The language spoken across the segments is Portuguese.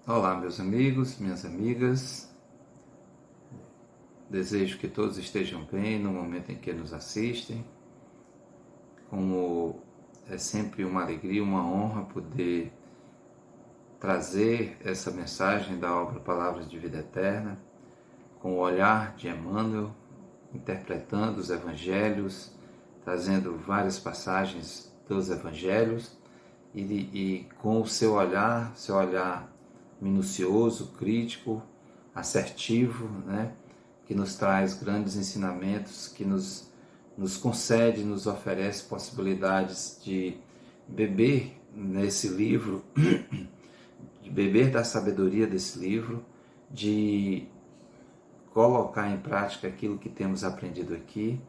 Olá, meus amigos, minhas amigas. Desejo que todos estejam bem no momento em que nos assistem. Como é sempre uma alegria, uma honra poder trazer essa mensagem da obra Palavras de Vida Eterna, com o olhar de Emmanuel, interpretando os evangelhos, trazendo várias passagens dos evangelhos e com o seu olhar minucioso, crítico, assertivo, né? Que nos traz grandes ensinamentos, que nos concede, nos oferece possibilidades de beber nesse livro, de beber da sabedoria desse livro, de colocar em prática aquilo que temos aprendido aqui,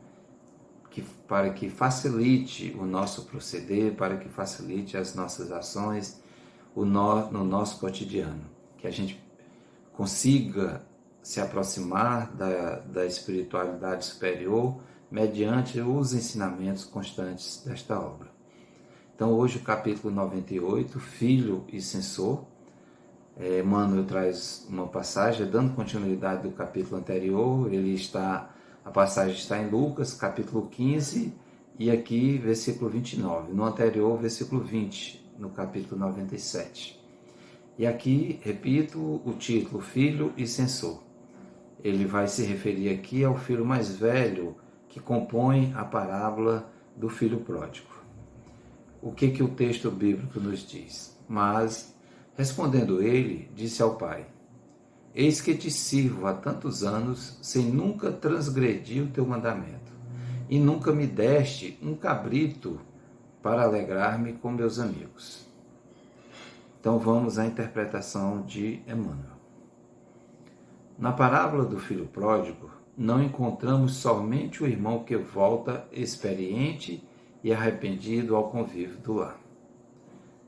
para que facilite o nosso proceder, para que facilite as nossas ações no nosso cotidiano, que a gente consiga se aproximar da espiritualidade superior mediante os ensinamentos constantes desta obra. Então hoje o capítulo 98, Filho e Censor. Emmanuel traz uma passagem, dando continuidade do capítulo anterior. A passagem está em Lucas, capítulo 15, e aqui versículo 29. No anterior, versículo 20, no capítulo 97. E aqui, repito, o título, Filho e Censor. Ele vai se referir aqui ao filho mais velho que compõe a parábola do filho pródigo. O que o texto bíblico nos diz? Mas, respondendo ele, disse ao pai: Eis que te sirvo há tantos anos, sem nunca transgredir o teu mandamento, e nunca me deste um cabrito para alegrar-me com meus amigos. Então vamos à interpretação de Emmanuel. Na parábola do filho pródigo, não encontramos somente o irmão que volta experiente e arrependido ao convívio do lar.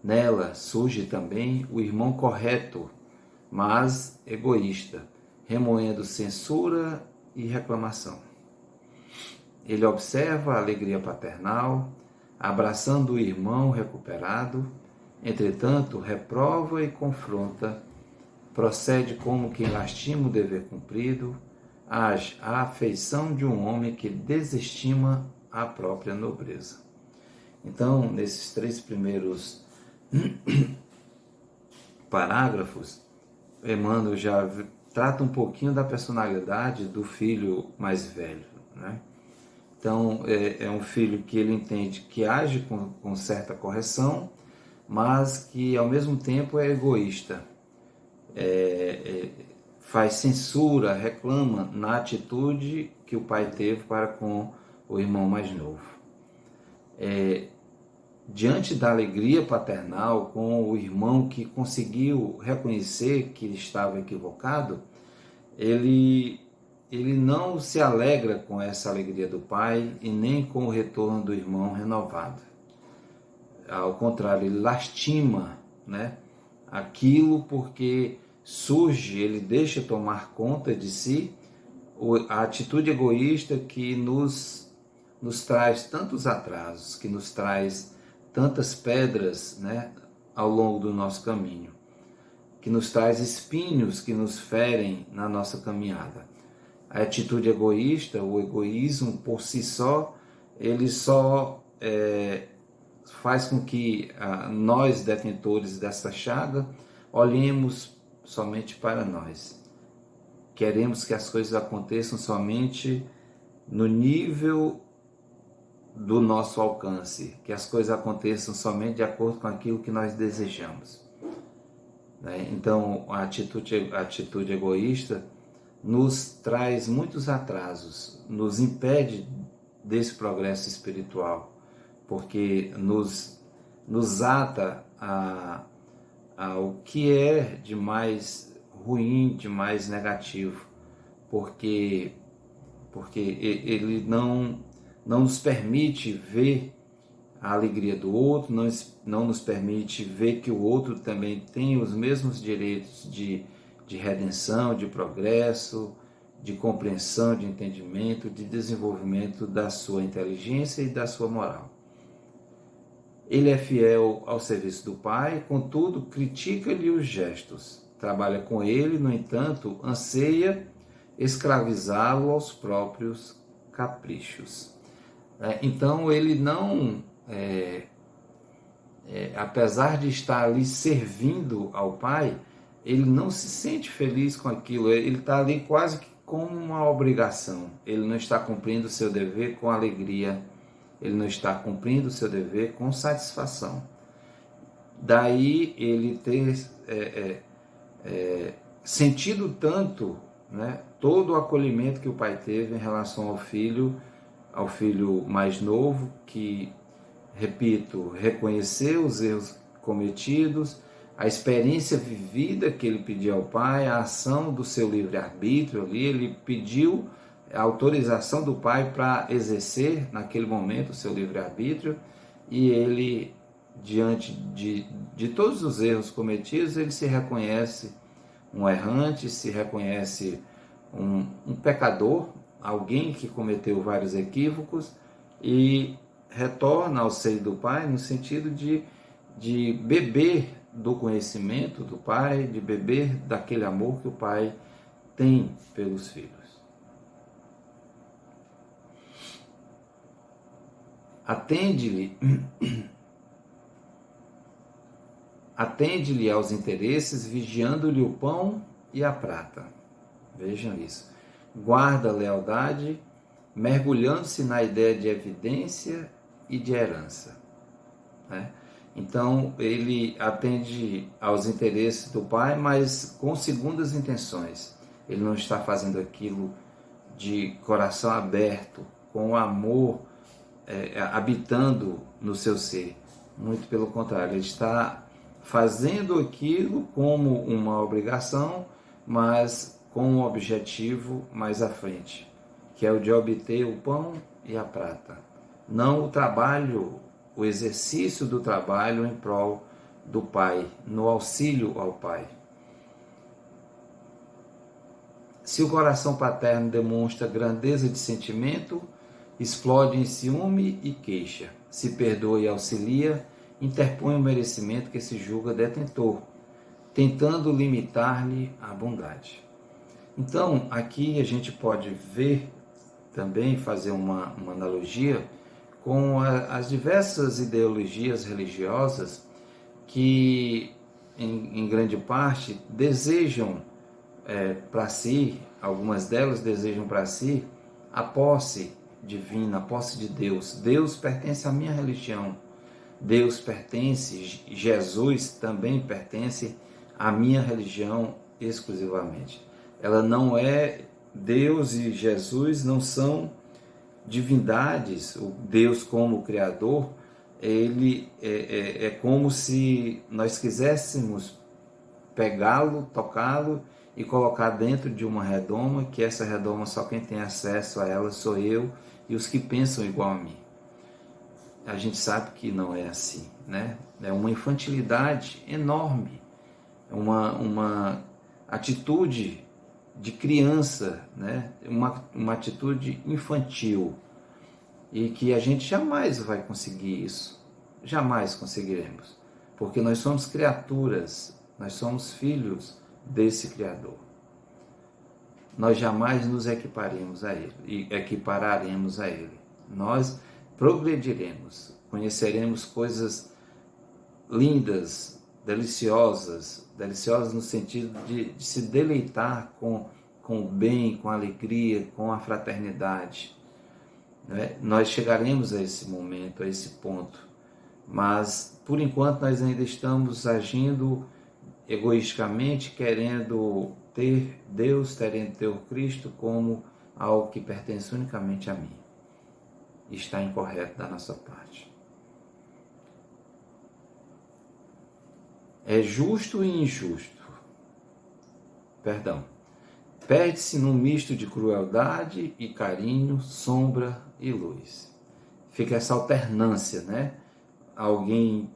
Nela surge também o irmão correto, mas egoísta, remoendo censura e reclamação. Ele observa a alegria paternal, abraçando o irmão recuperado, entretanto reprova e confronta, procede como quem lastima o dever cumprido, age à afeição de um homem que desestima a própria nobreza. Então, nesses 3 primeiros parágrafos, Emmanuel já trata um pouquinho da personalidade do filho mais velho, né? Então, é um filho que ele entende que age com certa correção, mas que ao mesmo tempo é egoísta. Faz censura, reclama na atitude que o pai teve para com o irmão mais novo. Diante da alegria paternal com o irmão que conseguiu reconhecer que estava equivocado, ele não se alegra com essa alegria do pai e nem com o retorno do irmão renovado. Ao contrário, ele lastima, né, aquilo porque ele deixa tomar conta de si a atitude egoísta que nos traz tantos atrasos, que nos traz tantas pedras, né, ao longo do nosso caminho, que nos traz espinhos que nos ferem na nossa caminhada. A atitude egoísta, o egoísmo por si só, ele só faz com que nós, detentores dessa chaga, olhemos somente para nós. Queremos que as coisas aconteçam somente no nível do nosso alcance, que as coisas aconteçam somente de acordo com aquilo que nós desejamos. Então, a atitude egoísta nos traz muitos atrasos, nos impede desse progresso espiritual, porque nos ata ao que é de mais ruim, de mais negativo, porque ele não nos permite ver a alegria do outro, não nos permite ver que o outro também tem os mesmos direitos de redenção, de progresso, de compreensão, de entendimento, de desenvolvimento da sua inteligência e da sua moral. Ele é fiel ao serviço do pai, contudo, critica-lhe os gestos, trabalha com ele, no entanto, anseia escravizá-lo aos próprios caprichos. Então ele não, apesar de estar ali servindo ao pai, ele não se sente feliz com aquilo, ele está ali quase que como uma obrigação, ele não está cumprindo o seu dever com alegria, ele não está cumprindo o seu dever com satisfação. Daí ele ter sentido tanto, né, todo o acolhimento que o pai teve em relação ao filho mais novo, que, repito, reconheceu os erros cometidos, a experiência vivida que ele pediu ao pai, a ação do seu livre-arbítrio ali, ele pediu a autorização do pai para exercer naquele momento o seu livre-arbítrio, e ele, diante de todos os erros cometidos, ele se reconhece um errante, se reconhece um pecador, alguém que cometeu vários equívocos, e retorna ao seio do pai no sentido de beber do conhecimento do pai, de beber daquele amor que o pai tem pelos filhos. Atende-lhe aos interesses, vigiando-lhe o pão e a prata. Vejam isso. Guarda a lealdade, mergulhando-se na ideia de evidência e de herança. Né? Então, ele atende aos interesses do pai, mas com segundas intenções. Ele não está fazendo aquilo de coração aberto, com amor habitando no seu ser. Muito pelo contrário, ele está fazendo aquilo como uma obrigação, mas com um objetivo mais à frente, que é o de obter o pão e a prata. Não o trabalho, o exercício do trabalho em prol do pai, no auxílio ao pai. Se o coração paterno demonstra grandeza de sentimento, explode em ciúme e queixa. Se perdoa e auxilia, interpõe o merecimento que se julga detentor, tentando limitar-lhe a bondade. Então, aqui a gente pode ver também, fazer uma analogia com as diversas ideologias religiosas que, em grande parte, desejam para si, algumas delas desejam para si, a posse divina, a posse de Deus. Deus pertence à minha religião, Deus pertence, Jesus também pertence à minha religião exclusivamente. Ela não é, Deus e Jesus não são divindades. O Deus como Criador, ele é como se nós quiséssemos pegá-lo, tocá-lo e colocar dentro de uma redoma, que essa redoma só quem tem acesso a ela sou eu e os que pensam igual a mim. A gente sabe que não é assim, né? É uma infantilidade enorme, uma atitude de criança, né? Uma atitude infantil, e que a gente jamais vai conseguir isso, jamais conseguiremos, porque nós somos criaturas, nós somos filhos desse Criador. Nós jamais nos equipararemos a Ele. Nós progrediremos, conheceremos coisas lindas, deliciosas no sentido de se deleitar com o bem, com a alegria, com a fraternidade. Né? Nós chegaremos a esse momento, a esse ponto, mas por enquanto nós ainda estamos agindo egoisticamente, querendo ter Deus, querendo ter o Cristo como algo que pertence unicamente a mim. Está incorreto da nossa parte. É justo e injusto. Perde-se num misto de crueldade e carinho, sombra e luz. Fica essa alternância, né? Alguém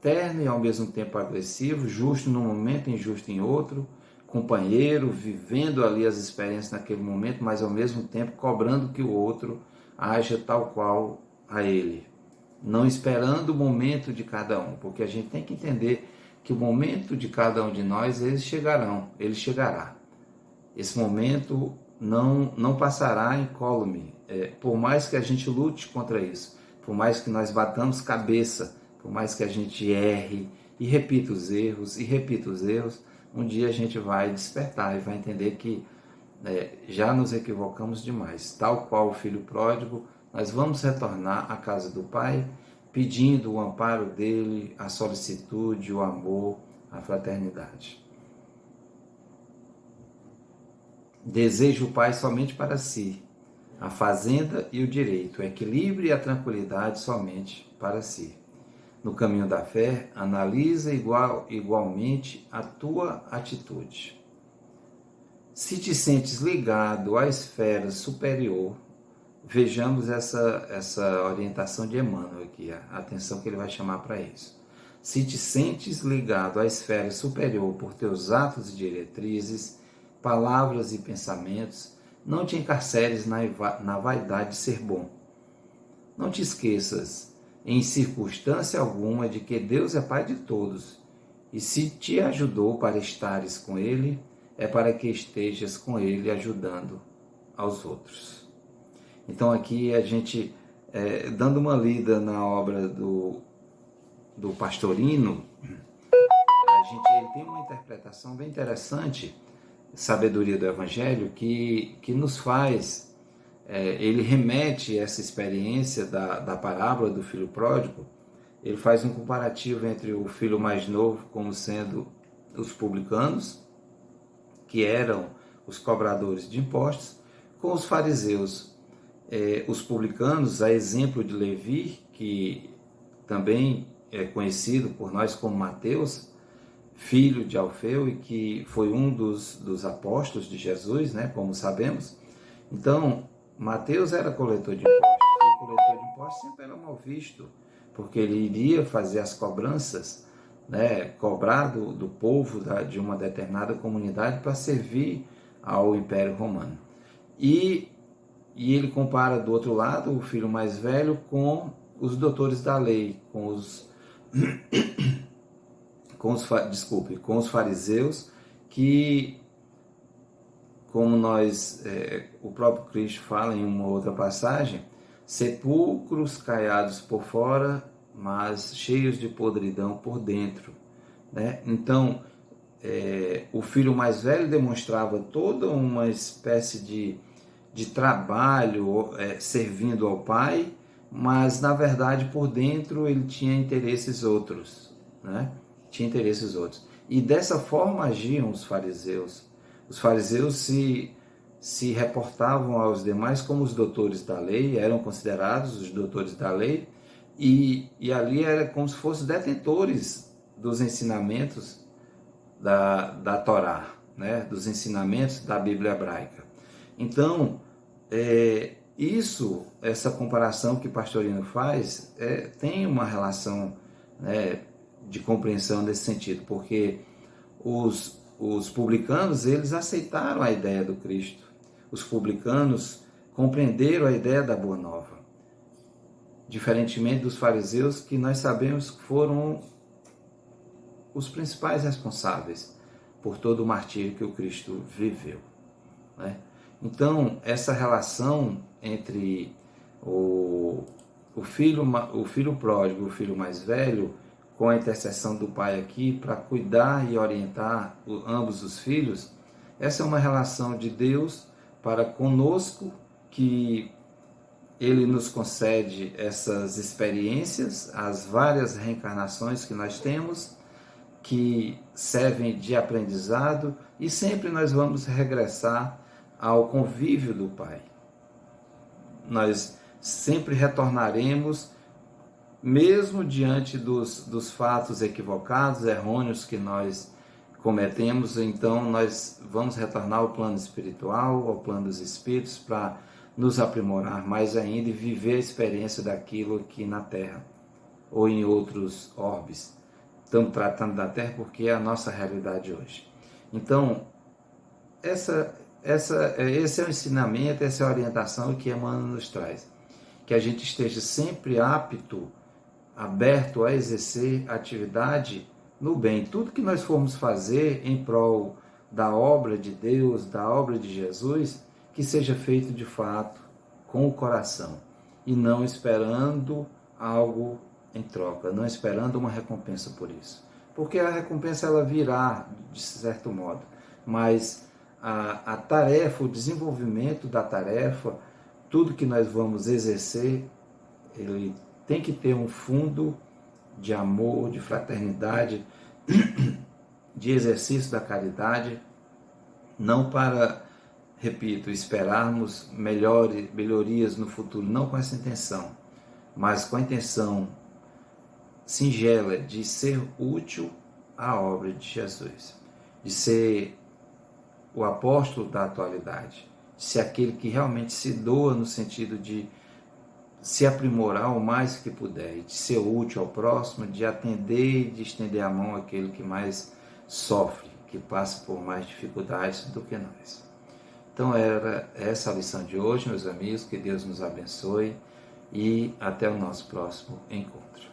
terno e ao mesmo tempo agressivo, justo num momento, injusto em outro, companheiro, vivendo ali as experiências naquele momento, mas ao mesmo tempo cobrando que o outro haja tal qual a ele, não esperando o momento de cada um, porque a gente tem que entender que o momento de cada um de nós, ele chegará. Esse momento não passará incólume, por mais que a gente lute contra isso, por mais que nós batamos cabeça, por mais que a gente erre e repita os erros, um dia a gente vai despertar e vai entender que já nos equivocamos demais. Tal qual o filho pródigo, nós vamos retornar à casa do Pai, pedindo o amparo dele, a solicitude, o amor, a fraternidade. Deseja o Pai somente para si, a fazenda e o direito, o equilíbrio e a tranquilidade somente para si. No caminho da fé, analisa igualmente a tua atitude. Se te sentes ligado à esfera superior, vejamos essa orientação de Emmanuel aqui, a atenção que ele vai chamar para isso. Se te sentes ligado à esfera superior por teus atos e diretrizes, palavras e pensamentos, não te encarceres na vaidade de ser bom. Não te esqueças, em circunstância alguma, de que Deus é Pai de todos, e se te ajudou para estares com Ele, é para que estejas com Ele ajudando aos outros. Então aqui a gente, dando uma lida na obra do Pastorino, ele tem uma interpretação bem interessante, Sabedoria do Evangelho, que nos faz, ele remete essa experiência da parábola do filho pródigo, ele faz um comparativo entre o filho mais novo como sendo os publicanos, que eram os cobradores de impostos, com os fariseus. Os publicanos, a exemplo de Levi, que também é conhecido por nós como Mateus, filho de Alfeu, e que foi um dos apóstolos de Jesus, né, como sabemos. Então, Mateus era coletor de impostos, e o coletor de impostos sempre era mal visto, porque ele iria fazer as cobranças, né, cobrar do povo de uma determinada comunidade para servir ao Império Romano. E ele compara do outro lado o filho mais velho com os doutores da lei, com os fariseus, que, como o próprio Cristo fala em uma outra passagem, sepulcros caiados por fora, mas cheios de podridão por dentro, né? Então, o filho mais velho demonstrava toda uma espécie de trabalho servindo ao pai, mas na verdade por dentro ele tinha interesses outros, né? E dessa forma agiam os fariseus. Os fariseus se reportavam aos demais como os doutores da lei, eram considerados os doutores da lei, e ali era como se fossem detentores dos ensinamentos da Torá, né? Dos ensinamentos da Bíblia hebraica. Então, essa comparação que Pastorino faz, tem uma relação, né, de compreensão nesse sentido, porque os publicanos, eles aceitaram a ideia do Cristo. Os publicanos compreenderam a ideia da Boa Nova, diferentemente dos fariseus, que nós sabemos que foram os principais responsáveis por todo o martírio que o Cristo viveu, né? Então, essa relação entre o filho pródigo, o filho mais velho, com a intercessão do pai aqui, para cuidar e orientar ambos os filhos, essa é uma relação de Deus para conosco, que Ele nos concede essas experiências, as várias reencarnações que nós temos, que servem de aprendizado, e sempre nós vamos regressar ao convívio do Pai. Nós sempre retornaremos, mesmo diante dos fatos equivocados, errôneos que nós cometemos. Então nós vamos retornar ao plano espiritual, ao plano dos espíritos, para nos aprimorar mais ainda e viver a experiência daquilo aqui na Terra ou em outros orbes. Estamos tratando da Terra porque é a nossa realidade hoje. Então, esse é o ensinamento, essa é a orientação que Emmanuel nos traz. Que a gente esteja sempre apto, aberto a exercer atividade no bem. Tudo que nós formos fazer em prol da obra de Deus, da obra de Jesus, que seja feito de fato com o coração e não esperando algo em troca, não esperando uma recompensa por isso. Porque a recompensa ela virá de certo modo, mas a tarefa, o desenvolvimento da tarefa, tudo que nós vamos exercer, ele tem que ter um fundo de amor, de fraternidade, de exercício da caridade, não para, repito, esperarmos melhorias no futuro, não com essa intenção, mas com a intenção singela de ser útil à obra de Jesus, de ser o apóstolo da atualidade, de ser aquele que realmente se doa no sentido de se aprimorar o mais que puder, de ser útil ao próximo, de atender e de estender a mão àquele que mais sofre, que passa por mais dificuldades do que nós. Então era essa a lição de hoje, meus amigos, que Deus nos abençoe e até o nosso próximo encontro.